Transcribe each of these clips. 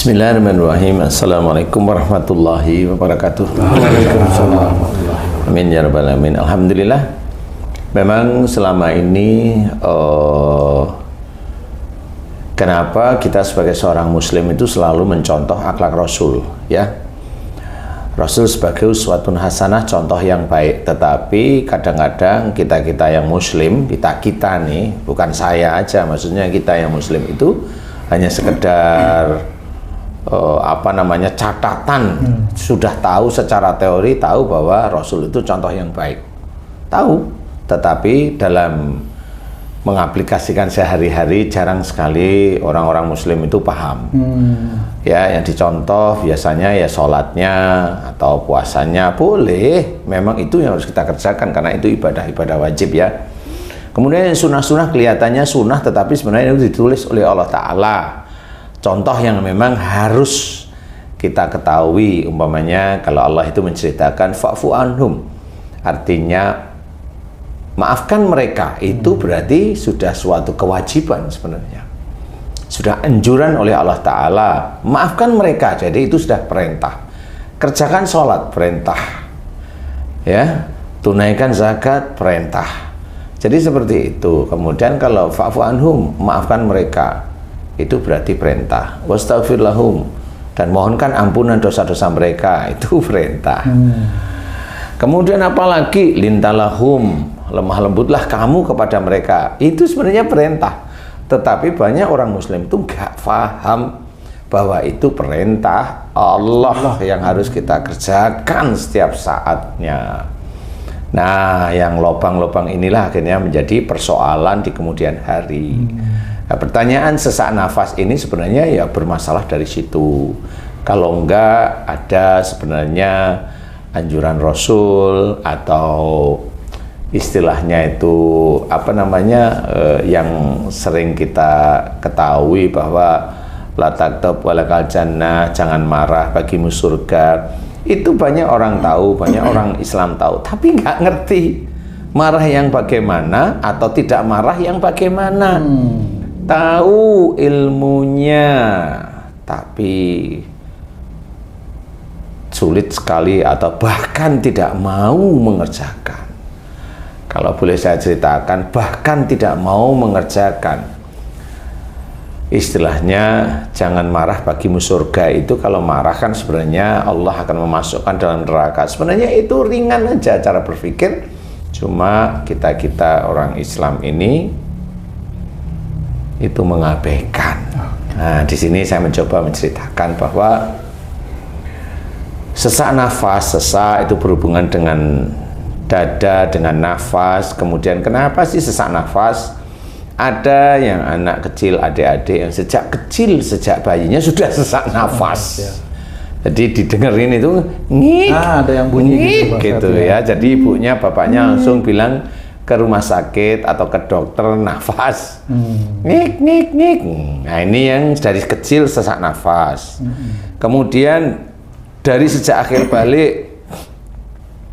Bismillahirrahmanirrahim. Assalamualaikum warahmatullahi wabarakatuh. Waalaikumsalam. Amin ya rabbal alamin. Alhamdulillah. Memang selama ini kenapa kita sebagai seorang muslim itu selalu mencontoh akhlak Rasul, ya. Rasul sebagai uswatun hasanah, contoh yang baik. Tetapi kadang-kadang kita yang muslim, kita nih, bukan saya aja, maksudnya kita yang muslim itu hanya sekedar catatan. Sudah tahu secara teori, tahu bahwa Rasul itu contoh yang baik, tahu, tetapi dalam mengaplikasikan sehari-hari jarang sekali orang-orang muslim itu paham. Ya, yang dicontoh biasanya ya sholatnya atau puasanya, boleh, memang itu yang harus kita kerjakan karena itu ibadah-ibadah wajib, ya. Kemudian sunnah-sunnah kelihatannya sunnah, tetapi sebenarnya itu ditulis oleh Allah Ta'ala. Contoh yang memang harus kita ketahui, umpamanya kalau Allah itu menceritakan fa'fu anhum, artinya maafkan mereka, itu berarti sudah suatu kewajiban sebenarnya, sudah anjuran oleh Allah Ta'ala, maafkan mereka, jadi itu sudah perintah. Kerjakan sholat, perintah, ya, tunaikan zakat, perintah. Jadi seperti itu. Kemudian kalau fa'fu anhum, maafkan mereka, itu berarti perintah. Wastaghfir lahum, dan mohonkan ampunan dosa-dosa mereka, itu perintah. Kemudian apalagi lintalahum, lemah lembutlah kamu kepada mereka, itu sebenarnya perintah. Tetapi banyak orang muslim itu nggak paham bahwa itu perintah Allah yang harus kita kerjakan setiap saatnya. Nah, yang lobang-lobang inilah akhirnya menjadi persoalan di kemudian hari. Nah, pertanyaan sesak nafas ini sebenarnya ya bermasalah dari situ. Kalau enggak ada sebenarnya anjuran Rasul atau istilahnya itu yang sering kita ketahui bahwa la taghdab walakal jannah, jangan marah bagimu surga. Itu banyak orang tahu, banyak orang Islam tahu, tapi nggak ngerti marah yang bagaimana atau tidak marah yang bagaimana. Tahu ilmunya, tapi sulit sekali atau bahkan tidak mau mengerjakan. Kalau boleh saya ceritakan, bahkan tidak mau mengerjakan. Istilahnya jangan marah bagimu surga, itu kalau marah kan sebenarnya Allah akan memasukkan dalam neraka. Sebenarnya itu ringan aja cara berpikir. Cuma kita orang Islam ini itu mengabaikan. Nah, di sini saya mencoba menceritakan bahwa sesak nafas, sesak itu berhubungan dengan dada, dengan nafas. Kemudian kenapa sih sesak nafas? Ada yang anak kecil, adik-adik yang sejak kecil, sejak bayinya sudah sesak nafas. Jadi didengerin itu ngik, ada yang bunyi gitu ya. Jadi ibunya, bapaknya langsung bilang ke rumah sakit atau ke dokter nafas. Ngik. Nah, ini yang dari kecil sesak nafas. Kemudian dari sejak akhir balik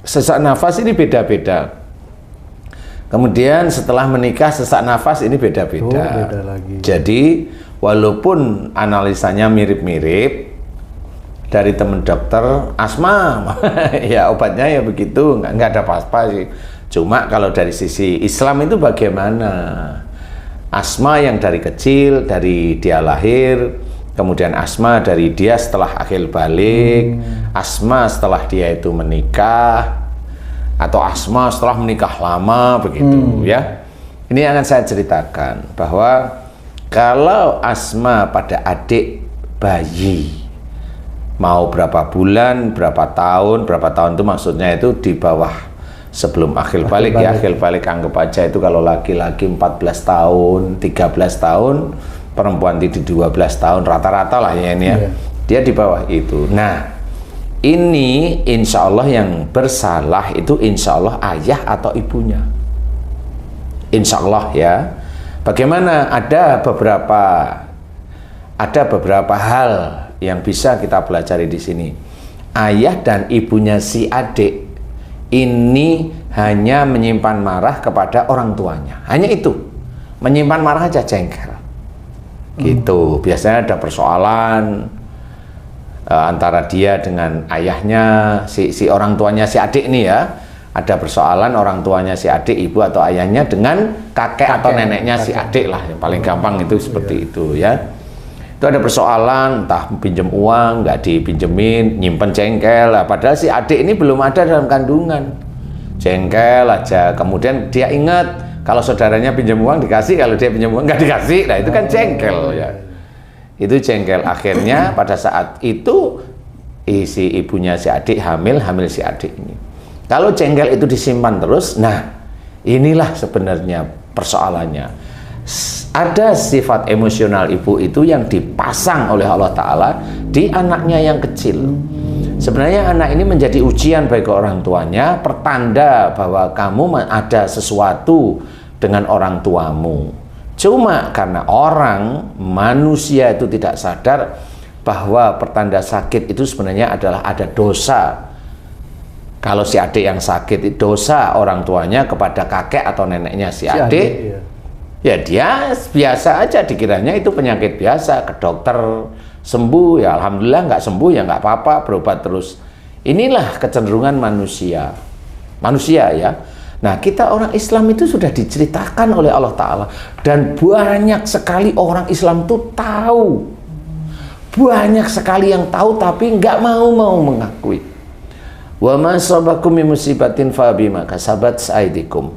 sesak nafas ini beda-beda. Kemudian setelah menikah sesak nafas ini beda-beda. Beda lagi. Jadi walaupun analisanya mirip-mirip dari teman dokter asma, ya obatnya ya begitu, nggak ada apa-apa sih. Cuma kalau dari sisi Islam itu bagaimana? Asma yang dari kecil, dari dia lahir, kemudian asma dari dia setelah akhir balik, asma setelah dia itu menikah, atau asma setelah menikah lama, begitu ya. Ini akan saya ceritakan bahwa kalau asma pada adik bayi mau berapa bulan, berapa tahun itu maksudnya itu di bawah sebelum akhir balik. Ya, akhir balik anggap aja itu kalau laki-laki 14 tahun, 13 tahun, perempuan itu 12 tahun, rata-rata lah ya ini ya. Dia di bawah itu. Nah, ini insya Allah yang bersalah itu insya Allah ayah atau ibunya. Insya Allah ya. Bagaimana? Ada beberapa hal yang bisa kita pelajari di sini. Ayah dan ibunya si adik ini hanya menyimpan marah kepada orang tuanya. Hanya itu. Menyimpan marah aja, jengkel. Gitu. Biasanya ada persoalan, antara dia dengan ayahnya, si orang tuanya si adik ini ya, ada persoalan orang tuanya si adik, ibu atau ayahnya dengan kakek atau neneknya si adik lah, yang paling gampang itu seperti itu ya. Itu ada persoalan, entah pinjam uang, nggak dipinjemin, nyimpen jengkel lah, padahal si adik ini belum ada dalam kandungan, jengkel aja. Kemudian dia ingat kalau saudaranya pinjam uang dikasih, kalau dia pinjam uang nggak dikasih, nah itu kan jengkel ya. Itu jengkel. Akhirnya pada saat itu si ibunya si adik hamil si adik ini. Kalau jengkel itu disimpan terus, nah inilah sebenarnya persoalannya. Ada sifat emosional ibu itu yang dipasang oleh Allah Ta'ala di anaknya yang kecil. Sebenarnya anak ini menjadi ujian bagi orang tuanya, pertanda bahwa kamu ada sesuatu dengan orang tuamu. Cuma karena orang, manusia itu tidak sadar bahwa pertanda sakit itu sebenarnya adalah ada dosa. Kalau si adik yang sakit, dosa orang tuanya kepada kakek atau neneknya si adik, iya. Ya dia biasa aja, dikiranya itu penyakit biasa, ke dokter sembuh, ya alhamdulillah, nggak sembuh ya nggak apa-apa, berobat terus. Inilah kecenderungan manusia ya. Nah, kita orang Islam itu sudah diceritakan oleh Allah Ta'ala, dan banyak sekali orang Islam itu tahu, banyak sekali yang tahu tapi nggak mau mengakui. Wa ma asabakum min musibatin fa bima kasabat aydikum.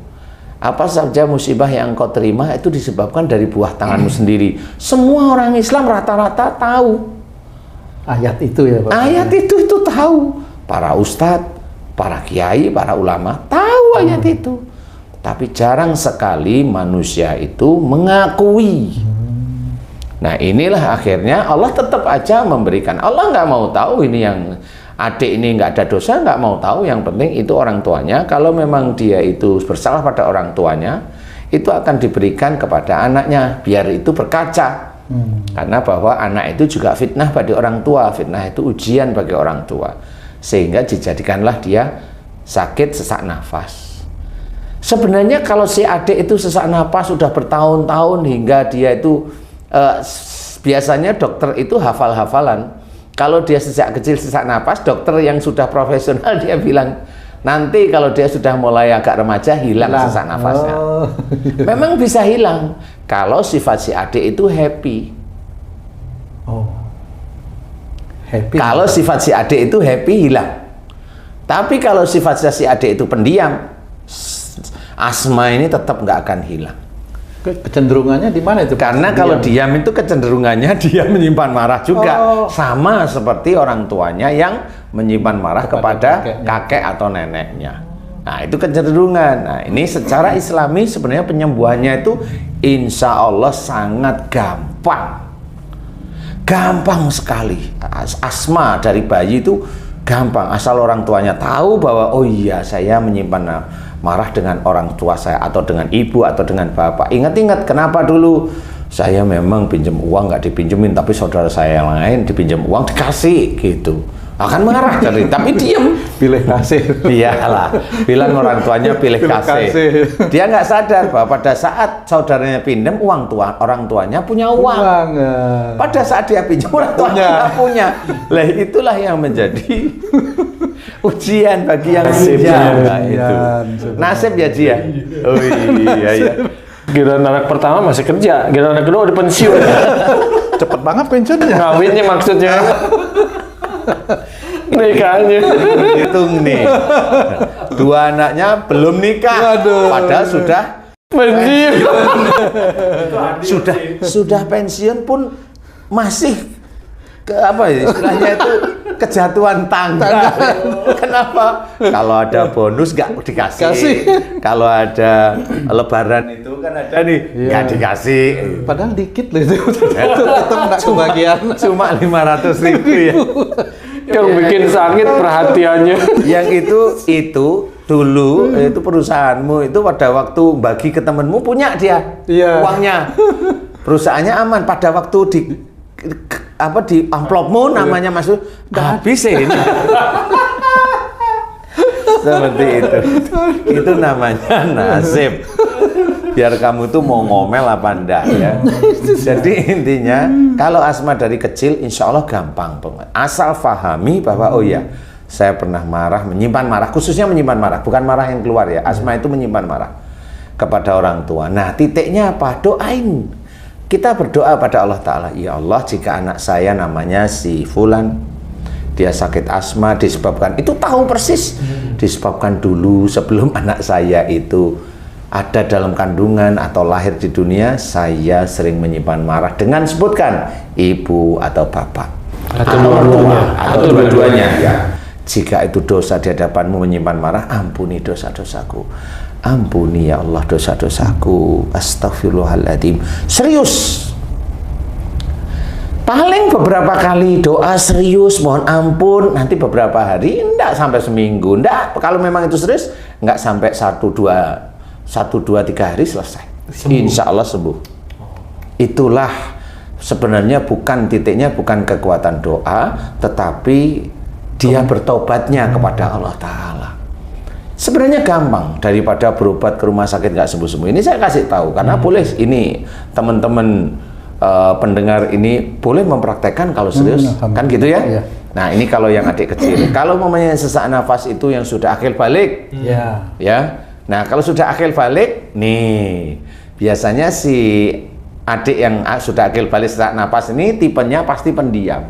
Apa saja musibah yang engkau terima itu disebabkan dari buah tanganmu sendiri. Semua orang Islam rata-rata tahu ayat itu ya Pak. Ayat itu tahu. Para ustadz, para kiai, para ulama tahu ayat itu. Tapi jarang sekali manusia itu mengakui. Nah inilah akhirnya Allah tetap aja memberikan. Allah nggak mau tahu ini yang adik ini nggak ada dosa, nggak mau tahu. Yang penting itu orang tuanya. Kalau memang dia itu bersalah pada orang tuanya, itu akan diberikan kepada anaknya biar itu berkaca. Karena bahwa anak itu juga fitnah bagi orang tua, fitnah itu ujian bagi orang tua, sehingga dijadikanlah dia sakit sesak nafas. Sebenarnya kalau si adik itu sesak nafas sudah bertahun-tahun hingga dia itu biasanya dokter itu hafal-hafalan. Kalau dia sejak kecil sesak napas, dokter yang sudah profesional dia bilang nanti kalau dia sudah mulai agak remaja hilang sesak nafasnya. Memang bisa hilang kalau sifat si adik itu happy. Happy. Kalau sifat si adik itu happy hilang. Tapi kalau sifat si adik itu pendiam, asma ini tetap nggak akan hilang. Kecenderungannya di mana itu? Karena kalau diam itu kecenderungannya dia menyimpan marah juga. Sama seperti orang tuanya yang menyimpan marah kepada kakek atau neneknya. Nah itu kecenderungan. Nah ini secara Islami sebenarnya penyembuhannya itu insya Allah sangat gampang. Gampang sekali. Asma dari bayi itu gampang. Asal orang tuanya tahu bahwa oh iya saya menyimpan marah dengan orang tua saya atau dengan ibu atau dengan bapak. Ingat-ingat kenapa dulu saya memang pinjam uang nggak dipinjemin, tapi saudara saya yang lain dipinjam uang dikasih gitu. Akan marah jadi, tapi diam. Pilih kasih. Iyalah, bilang orang tuanya pilih kasih. Dia nggak sadar bahwa pada saat saudaranya pinjam uang orang tuanya punya uang. Pada saat dia pinjam orang tuanya nggak punya. Lah itulah yang menjadi ujian bagi yang pinjam. Nah, itu nasib ya Ji ya. Oh iya. Giliran anak pertama masih kerja, giliran anak kedua udah pensiun. Cepet banget pensiunnya. Ngawinnya maksudnya. Nikahnya. Hitung nih. Dua anaknya belum nikah. Padahal sudah pensiun. Sudah pensiun pun masih istilahnya itu kejatuhan tangga. Kenapa? Kalau ada bonus nggak dikasih. Kalau ada lebaran itu kan ada nih nggak dikasih. Padahal dikit loh itu. Tetap nggak kebagian. Cuma 500.000 ya. Yang bikin sakit perhatiannya. Yang itu dulu itu perusahaanmu itu pada waktu bagi ke temenmu punya dia uangnya. Perusahaannya aman pada waktu di amplopmu namanya masuk habis ini. Seperti itu. Itu namanya nasib. biar kamu tuh mau ngomel apa enggak ya. Jadi intinya kalau asma dari kecil insya Allah gampang banget. Asal fahami bahwa oh ya saya pernah marah, menyimpan marah, khususnya menyimpan marah, bukan marah yang keluar ya. Asma itu menyimpan marah kepada orang tua. Nah titiknya apa? Doain. Kita berdoa pada Allah Ta'ala, ya Allah jika anak saya namanya si Fulan, dia sakit asma disebabkan, itu tahu persis, disebabkan dulu sebelum anak saya itu ada dalam kandungan atau lahir di dunia, saya sering menyimpan marah dengan sebutkan ibu atau bapak. Atau dua-duanya. Atau dua-duanya. Ya. Jika itu dosa di hadapanmu menyimpan marah, ampuni dosa-dosaku. Ampuni ya Allah dosa-dosaku. Astagfirullahaladzim. Serius. Paling beberapa kali doa serius, mohon ampun, nanti beberapa hari, enggak sampai seminggu, enggak. Kalau memang itu serius, enggak sampai 1, 2, 3 hari selesai. Insya Allah sembuh. Itulah sebenarnya bukan titiknya, bukan kekuatan doa, tetapi dia bertobatnya kepada Allah Ta'ala. Sebenarnya gampang daripada berobat ke rumah sakit nggak sembuh-sembuh. Ini saya kasih tahu karena boleh ini teman-teman pendengar ini boleh mempraktekkan kalau serius, kan gitu ya? Iya. Nah ini kalau yang adik kecil. Kalau namanya sesak nafas itu yang sudah akil balik, ya. Nah kalau sudah akil balik, nih biasanya si adik yang sudah akil balik sesak nafas ini tipenya pasti pendiam.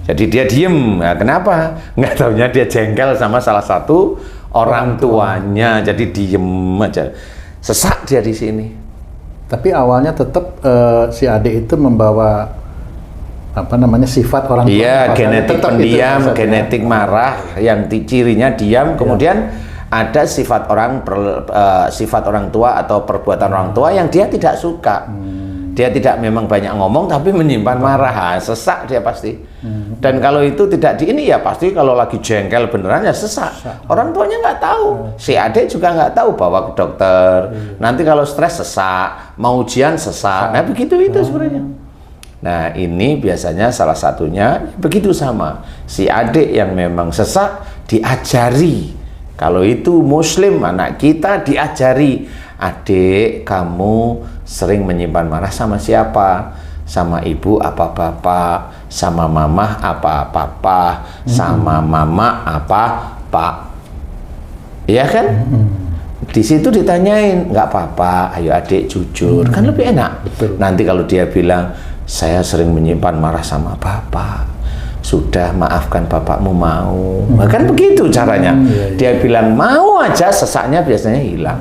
Jadi dia diem, nah, kenapa? Nggak taunya dia jengkel sama salah satu orang tuanya, jadi diem aja. Sesak dia di sini. Tapi awalnya tetap si adik itu membawa apa namanya sifat orang tua. Iya, genetik pendiam, genetik marah, yang cirinya diam. Kemudian ada sifat orang tua atau perbuatan orang tua yang dia tidak suka. Dia tidak memang banyak ngomong tapi menyimpan marah, sesak dia pasti. Dan kalau itu tidak di ini ya pasti kalau lagi jengkel beneran ya sesak. Orang tuanya nggak tahu, si adik juga nggak tahu, bawa ke dokter. Nanti kalau stres sesak, mau ujian sesak. Nah begitu itu sebenarnya. Nah ini biasanya salah satunya begitu sama. Si adik yang memang sesak diajari. Kalau itu muslim anak kita diajari, adik kamu sering menyimpan marah sama siapa? Sama ibu apa bapak, sama mama apa papa, sama mama apa pak. Iya kan? Di situ ditanyain, nggak apa-apa, ayo adik jujur, kan lebih enak. Betul. Nanti kalau dia bilang, saya sering menyimpan marah sama bapak, sudah maafkan bapakmu mau. Kan begitu caranya. Dia bilang mau aja, sesaknya biasanya hilang.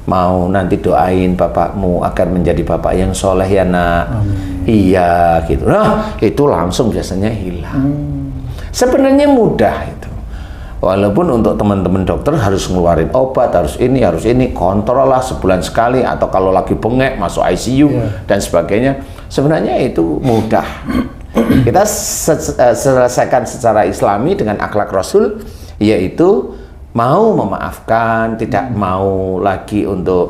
Mau nanti doain bapakmu agar menjadi bapak yang soleh ya nak. Iya gitu. Nah itu langsung biasanya hilang. Sebenarnya mudah itu. Walaupun untuk teman-teman dokter harus ngeluarin obat, harus ini, kontrol lah sebulan sekali, atau kalau lagi bengek masuk ICU dan sebagainya. Sebenarnya itu mudah. Kita selesaikan secara Islami dengan akhlak Rasul, yaitu mau memaafkan, tidak mau lagi untuk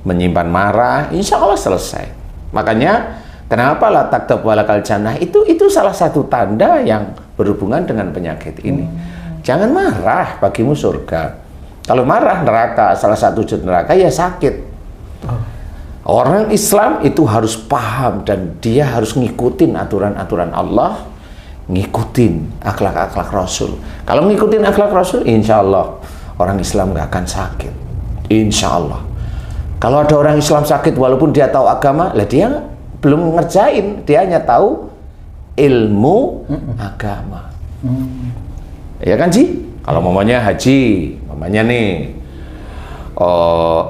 menyimpan marah, insya Allah selesai. Makanya kenapa la taktab walakal jannah itu salah satu tanda yang berhubungan dengan penyakit ini. Jangan marah, bagimu surga. Kalau marah neraka, salah satu wujud neraka ya sakit. Orang Islam itu harus paham dan dia harus ngikutin aturan-aturan Allah, ngikutin akhlak-akhlak Rasul. Kalau ngikutin akhlak Rasul, insya Allah orang Islam nggak akan sakit. Insya Allah. Kalau ada orang Islam sakit walaupun dia tahu agama, lah dia belum ngerjain, dia hanya tahu ilmu agama. Ya kan Ji? Kalau mamanya haji, mamanya nih,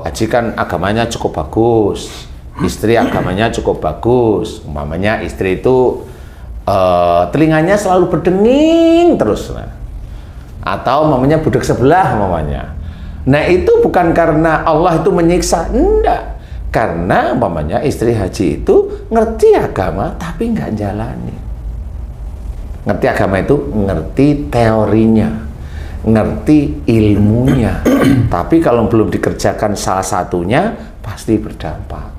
haji kan agamanya cukup bagus, istri agamanya cukup bagus, mamanya istri itu telinganya selalu berdenging terus, atau mamanya budak sebelah mamanya. Nah itu bukan karena Allah itu menyiksa, enggak, karena mamanya istri haji itu ngerti agama tapi nggak jalani. Ngerti agama itu ngerti teorinya, ngerti ilmunya, tapi kalau belum dikerjakan salah satunya pasti berdampak.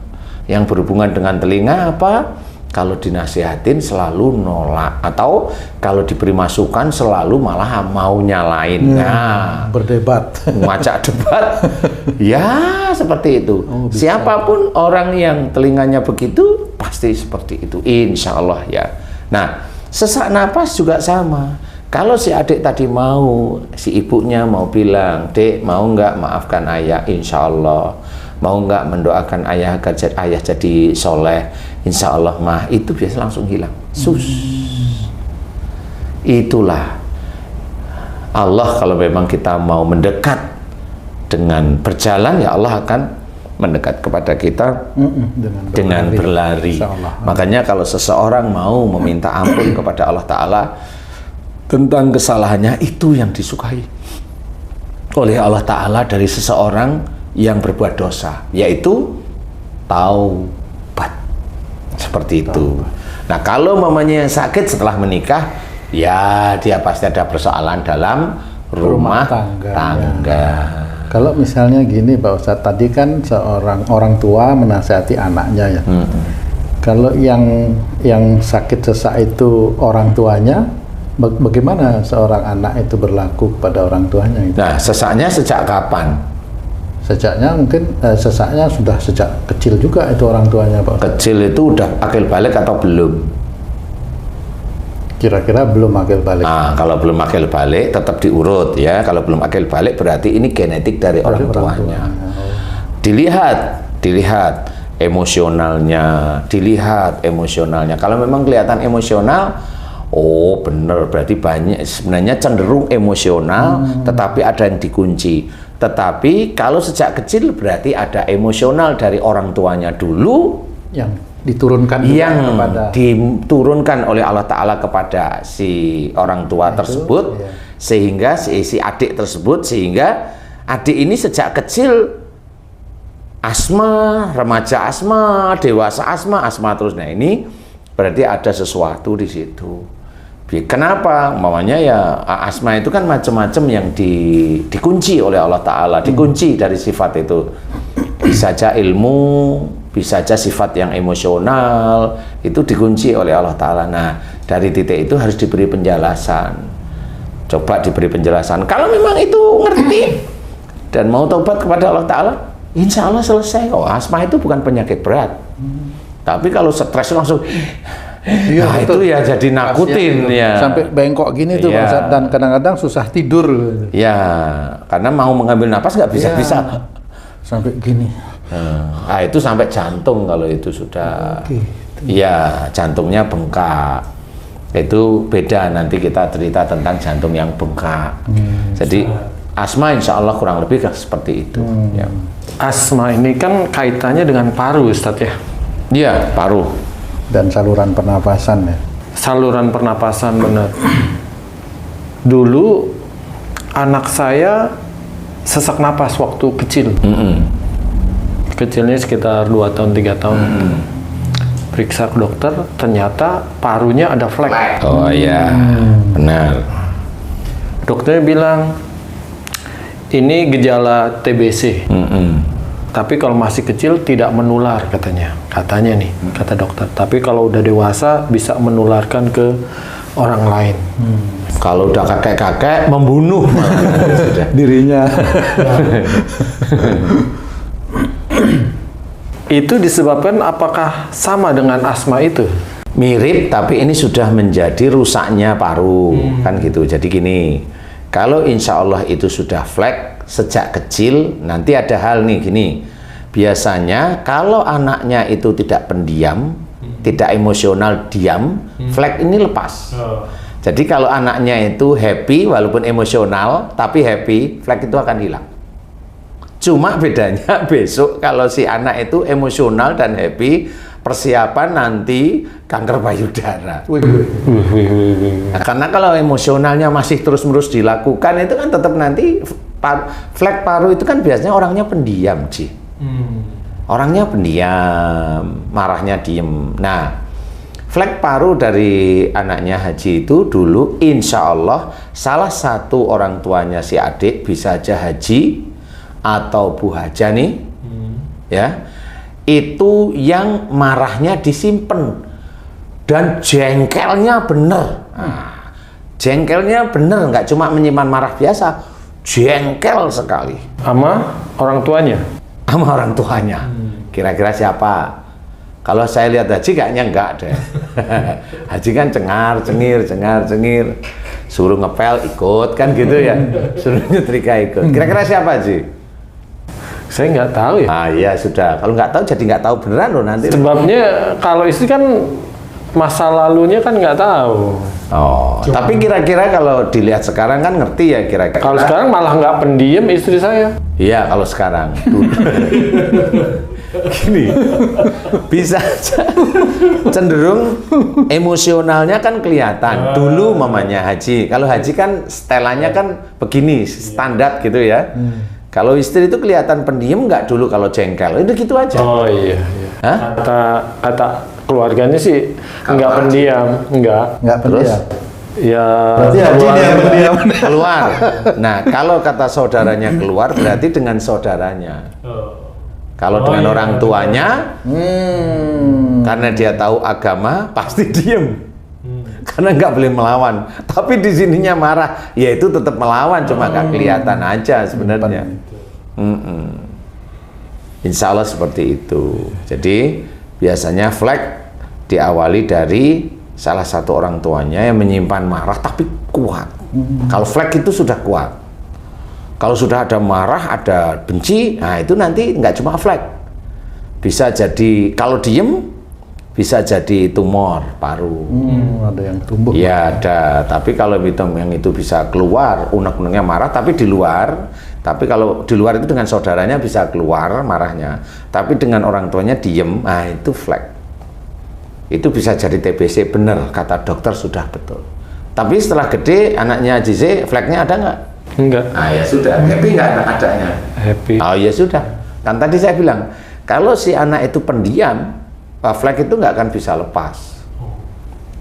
Yang berhubungan dengan telinga apa? Kalau dinasihatin selalu nolak, atau kalau diberi masukan selalu malah mau nyalain. Nah, berdebat, ngajak debat, ya seperti itu. Siapapun orang yang telinganya begitu, pasti seperti itu, insya Allah ya. Nah, sesak napas juga sama. Kalau si adik tadi mau, si ibunya mau bilang, Dek, mau nggak maafkan ayah, insya Allah. Mau nggak mendoakan ayah agar ayah jadi soleh, insya Allah mah, itu biasa langsung hilang. Itulah Allah, kalau memang kita mau mendekat dengan berjalan, ya Allah akan mendekat kepada kita dengan berlari. Makanya kalau seseorang mau meminta ampun kepada Allah Ta'ala tentang kesalahannya, itu yang disukai oleh Allah Ta'ala dari seseorang yang berbuat dosa, yaitu taubat. Seperti itu. Nah, kalau mamanya yang sakit setelah menikah, ya dia pasti ada persoalan dalam rumah tangga. Kalau misalnya gini Pak Ustadz, tadi kan seorang orang tua menasihati anaknya ya. Kalau yang sakit sesak itu orang tuanya, bagaimana seorang anak itu berlaku kepada orang tuanya itu? Nah, sesaknya sejak kapan? Sejaknya mungkin sesaknya sudah sejak kecil juga itu orang tuanya Pak. Kecil itu udah akil balik atau belum? Kira-kira belum akil balik. Nah, kalau belum akil balik tetap diurut ya. Kalau belum akil balik berarti ini genetik dari orang tuanya. Dilihat emosionalnya. Kalau memang kelihatan emosional, oh bener, berarti banyak sebenarnya cenderung emosional, tetapi ada yang dikunci. Tetapi kalau sejak kecil berarti ada emosional dari orang tuanya dulu yang diturunkan diturunkan oleh Allah Ta'ala kepada si orang tua tersebut, sehingga si adik tersebut, sehingga adik ini sejak kecil asma, remaja asma, dewasa asma terus. Nah, ini berarti ada sesuatu di situ. Kenapa? Mamanya ya asma itu kan macam-macam yang dikunci oleh Allah Ta'ala, dikunci dari sifat itu. Bisa aja ilmu, bisa aja sifat yang emosional, itu dikunci oleh Allah Ta'ala. Nah, dari titik itu harus diberi penjelasan. Coba diberi penjelasan. Kalau memang itu ngerti dan mau taubat kepada Allah Ta'ala, insya Allah selesai kok. Asma itu bukan penyakit berat. Tapi kalau stres langsung, nah itu ya jadi nakutin ya. Sampai bengkok gini tuh Pak, dan kadang-kadang susah tidur. Ya, karena mau mengambil napas nggak bisa-bisa. Sampai gini. Nah, itu sampai jantung kalau itu sudah. Iya, jantungnya bengkak. Itu beda, nanti kita cerita tentang jantung yang bengkak. Jadi asma insya Allah kurang lebih seperti itu. Ya. Asma ini kan kaitannya dengan paru, Ustadz ya? Iya, paru. Dan saluran pernapasan ya. Saluran pernapasan, benar. Dulu anak saya sesak napas waktu kecil. Kecilnya sekitar 2 tahun, 3 tahun. Periksa ke dokter, ternyata parunya ada flek. Oh iya, benar. Dokternya bilang, ini gejala TBC. Tapi kalau masih kecil tidak menular katanya. Katanya nih, kata dokter. Tapi kalau udah dewasa bisa menularkan ke orang lain. Kalau udah kakek-kakek membunuh dirinya. Itu disebabkan apakah sama dengan asma itu? Mirip, tapi ini sudah menjadi rusaknya paru, kan gitu. Jadi gini, kalau insya Allah itu sudah flek sejak kecil, nanti ada hal nih gini. Biasanya kalau anaknya itu tidak pendiam, tidak emosional, diam, flek ini lepas. Jadi kalau anaknya itu happy, walaupun emosional, tapi happy, flek itu akan hilang. Cuma bedanya besok kalau si anak itu emosional dan happy, persiapan nanti kanker payudara. Nah, karena kalau emosionalnya masih terus-menerus dilakukan, itu kan tetap nanti flek paru itu kan biasanya orangnya pendiam, Ci. Orangnya pendiam, marahnya diem. Nah, flek paru dari anaknya Haji itu dulu insya Allah salah satu orang tuanya si adik bisa aja Haji atau Bu Haja nih, ya, itu yang marahnya disimpan dan jengkelnya bener. Nah, jengkelnya bener, nggak cuma menyimpan marah biasa, jengkel sekali. Sama orang tuanya? Sama orang tuanya. Kira-kira siapa? Kalau saya lihat Haji kayaknya enggak deh. Haji kan cengar-cengir, suruh ngepel ikut kan gitu ya, suruh nyetrika ikut. Kira-kira siapa Haji? Saya nggak tahu ya. Ah iya sudah, kalau nggak tahu jadi nggak tahu beneran loh nanti. Sebabnya kalau istri kan masa lalunya kan nggak tahu. Oh, tapi kira-kira kalau dilihat sekarang kan ngerti ya kira-kira. Kalau sekarang malah nggak pendiam istri saya. Iya kalau sekarang. Gini, bisa aja cenderung emosionalnya kan kelihatan. Dulu mamanya Haji, kalau Haji kan setelannya kan begini, standar gitu ya. Kalau istri itu kelihatan pendiam nggak dulu kalau jengkel, itu gitu aja. Oh iya. Hah? Kata keluarganya sih nggak pendiam, nggak. Terus? Ya. Berarti Haji ini yang pendiam. Keluar. Nah, kalau kata saudaranya keluar berarti dengan saudaranya. Kalau dengan orang tuanya, karena dia tahu agama, pasti diem. Karena nggak boleh melawan. Tapi di sininya marah, ya itu tetap melawan, cuma nggak kelihatan aja sebenarnya. Insya Allah seperti itu. Jadi biasanya flek diawali dari salah satu orang tuanya yang menyimpan marah tapi kuat. Kalau flek itu sudah kuat. Kalau sudah ada marah, ada benci, nah itu nanti nggak cuma flek. Bisa jadi, kalau diem, bisa jadi tumor paru. Ada yang tumbuh. Ya ada, tapi kalau yang itu bisa keluar, unek-uneknya marah, tapi di luar. Tapi kalau di luar itu dengan saudaranya bisa keluar marahnya. Tapi dengan orang tuanya diem, nah itu flek. Itu bisa jadi TBC, bener, kata dokter sudah betul. Tapi setelah gede, anaknya JC, fleknya ada nggak? Enggak. Ah ya sudah, happy nggak adanya? Happy. Oh ya sudah. Kan tadi saya bilang, kalau si anak itu pendiam, flek itu nggak akan bisa lepas.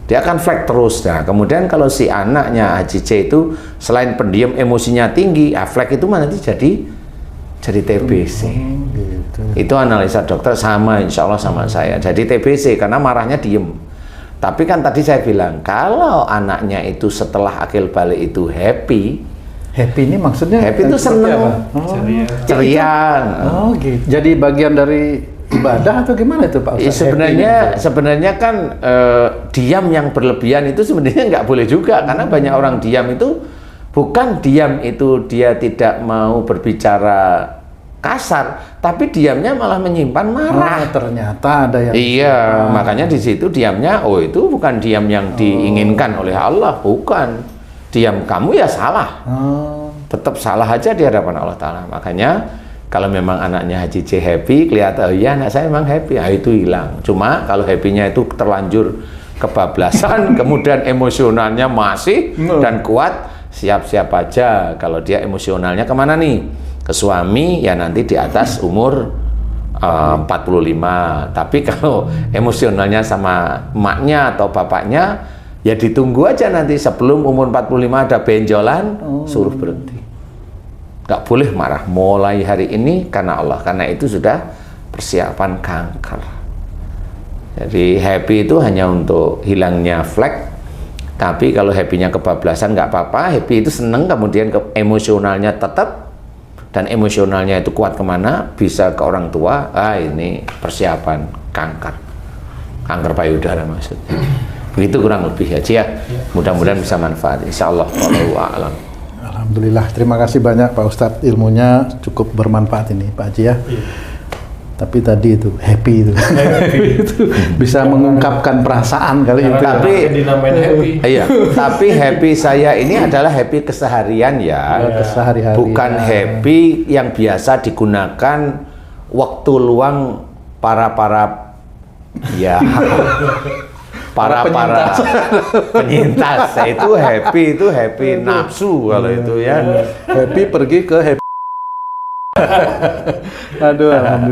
Dia akan flek terus. Nah, kemudian kalau si anaknya Haji C itu selain pendiam, emosinya tinggi, flek itu nanti jadi TBC. Gitu. Itu analisa dokter sama, insya Allah sama saya. Jadi TBC karena marahnya diem. Tapi kan tadi saya bilang, kalau anaknya itu setelah akil balik itu happy. Happy ini maksudnya? Happy itu seneng, ceria. Oh gitu. Jadi bagian dari ibadah atau gimana itu Pak Ustaz? Sebenarnya kan diam yang berlebihan itu sebenarnya nggak boleh juga, karena banyak orang diam itu bukan diam itu dia tidak mau berbicara kasar, tapi diamnya malah menyimpan marah. Ternyata ada yang. Iya, makanya di situ diamnya, oh itu bukan diam yang diinginkan oleh Allah, bukan. Diam kamu ya salah, tetap salah aja di hadapan Allah Ta'ala. Makanya kalau memang anaknya Haji C happy, kelihatan, oh iya anak saya memang happy, itu hilang. Cuma kalau happy-nya itu terlanjur kebablasan, kemudian emosionalnya masih dan kuat, siap-siap aja. Kalau dia emosionalnya kemana nih? Ke suami, ya nanti di atas umur 45. Tapi kalau emosionalnya sama emaknya atau bapaknya, ya ditunggu aja nanti sebelum umur 45 ada benjolan, suruh berhenti. Nggak boleh marah mulai hari ini karena Allah, karena itu sudah persiapan kanker. Jadi happy itu hanya untuk hilangnya flek, tapi kalau happy-nya kebablasan nggak apa-apa, happy itu seneng, kemudian emosionalnya tetap, dan emosionalnya itu kuat kemana, bisa ke orang tua, ini persiapan kanker payudara maksudnya. Begitu kurang lebih ya. Mudah-mudahan bisa manfaat, insya Allah. Wallahu a'lam. Alhamdulillah, terima kasih banyak Pak Ustadz, ilmunya cukup bermanfaat ini Pak Haji ya. Tapi tadi itu happy itu, bisa mengungkapkan perasaan kali itu. Tapi iya, tapi happy saya ini adalah happy keseharian ya, kesehari-hari. Bukan happy yang biasa digunakan waktu luang para ya. para penyintas itu happy nafsu kalau itu ya. Happy pergi ke happy. Aduh, alhamdulillah.